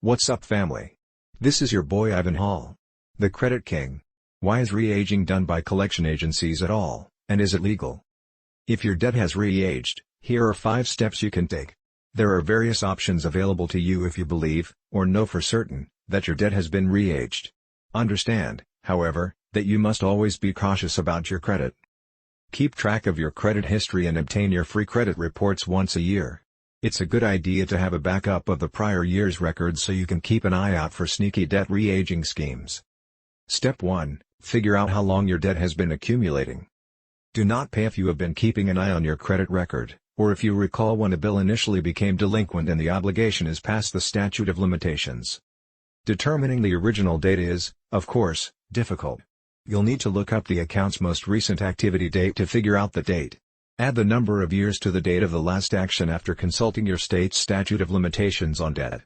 What's up, family? This is your boy Ivan Hall, the Credit King. Why is re-aging done by collection agencies at all, and is it legal? If your debt has re-aged, here are 5 steps you can take. There are various options available to you if you believe, or know for certain, that your debt has been re-aged. Understand, however, that you must always be cautious about your credit. Keep track of your credit history and obtain your free credit reports once a year. It's a good idea to have a backup of the prior year's records so you can keep an eye out for sneaky debt re-aging schemes. Step 1. Figure out how long your debt has been accumulating. Do not pay if you have been keeping an eye on your credit record, or if you recall when a bill initially became delinquent and the obligation is past the statute of limitations. Determining the original date is, of course, difficult. You'll need to look up the account's most recent activity date to figure out the date. Add the number of years to the date of the last action after consulting your state's statute of limitations on debt.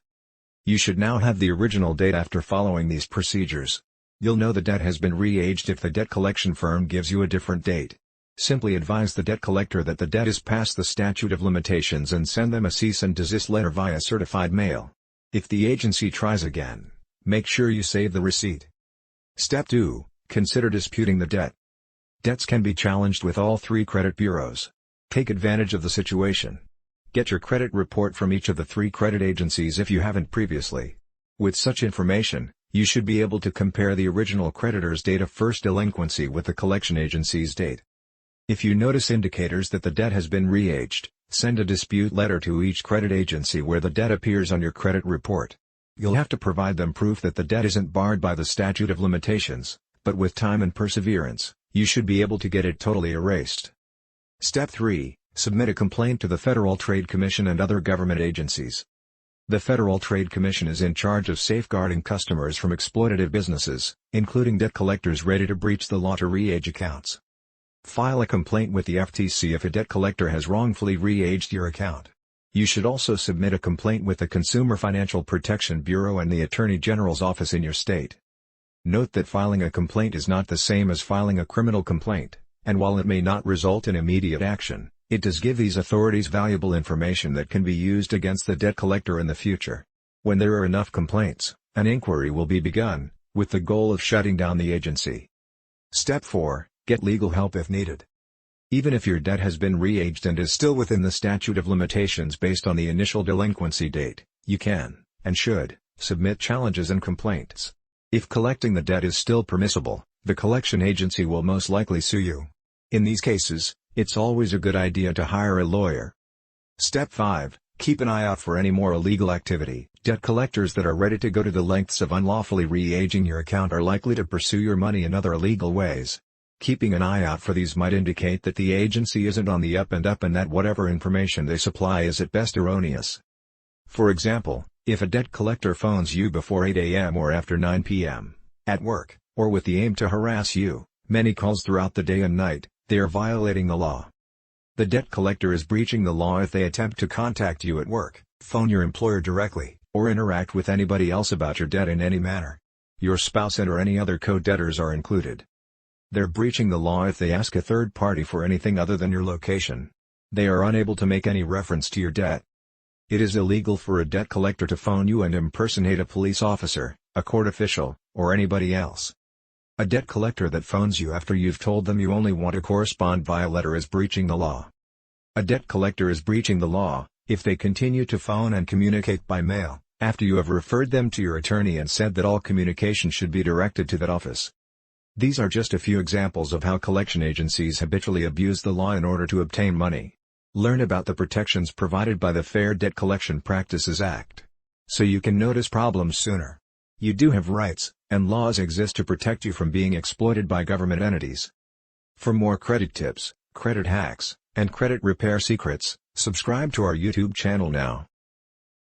You should now have the original date after following these procedures. You'll know the debt has been re-aged if the debt collection firm gives you a different date. Simply advise the debt collector that the debt is past the statute of limitations and send them a cease and desist letter via certified mail. If the agency tries again, make sure you save the receipt. Step 2. Consider disputing the debt. Debts can be challenged with all 3 credit bureaus. Take advantage of the situation. Get your credit report from each of the 3 credit agencies if you haven't previously. With such information, you should be able to compare the original creditor's date of first delinquency with the collection agency's date. If you notice indicators that the debt has been re-aged, send a dispute letter to each credit agency where the debt appears on your credit report. You'll have to provide them proof that the debt isn't barred by the statute of limitations, but with time and perseverance, you should be able to get it totally erased. Step 3. Submit a complaint to the Federal Trade Commission and other government agencies. The Federal Trade Commission is in charge of safeguarding customers from exploitative businesses, including debt collectors ready to breach the law to re-age accounts. File a complaint with the FTC if a debt collector has wrongfully re-aged your account. You should also submit a complaint with the Consumer Financial Protection Bureau and the Attorney General's office in your state. Note that filing a complaint is not the same as filing a criminal complaint, and while it may not result in immediate action, it does give these authorities valuable information that can be used against the debt collector in the future. When there are enough complaints, an inquiry will be begun, with the goal of shutting down the agency. Step 4. Get legal help if needed. Even if your debt has been re-aged and is still within the statute of limitations based on the initial delinquency date, you can, and should, submit challenges and complaints. If collecting the debt is still permissible, the collection agency will most likely sue you. In these cases, it's always a good idea to hire a lawyer. Step 5. Keep an eye out for any more illegal activity. Debt collectors that are ready to go to the lengths of unlawfully re-aging your account are likely to pursue your money in other illegal ways. Keeping an eye out for these might indicate that the agency isn't on the up and up and that whatever information they supply is at best erroneous. For example, if a debt collector phones you before 8 a.m. or after 9 p.m., at work, or with the aim to harass you, many calls throughout the day and night, they are violating the law. The debt collector is breaching the law if they attempt to contact you at work, phone your employer directly, or interact with anybody else about your debt in any manner. Your spouse and/or any other co-debtors are included. They're breaching the law if they ask a third party for anything other than your location. They are unable to make any reference to your debt. It is illegal for a debt collector to phone you and impersonate a police officer, a court official, or anybody else. A debt collector that phones you after you've told them you only want to correspond via letter is breaching the law. A debt collector is breaching the law if they continue to phone and communicate by mail, after you have referred them to your attorney and said that all communication should be directed to that office. These are just a few examples of how collection agencies habitually abuse the law in order to obtain money. Learn about the protections provided by the Fair Debt Collection Practices Act, so you can notice problems sooner. You do have rights, and laws exist to protect you from being exploited by government entities. For more credit tips, credit hacks, and credit repair secrets, subscribe to our YouTube channel now.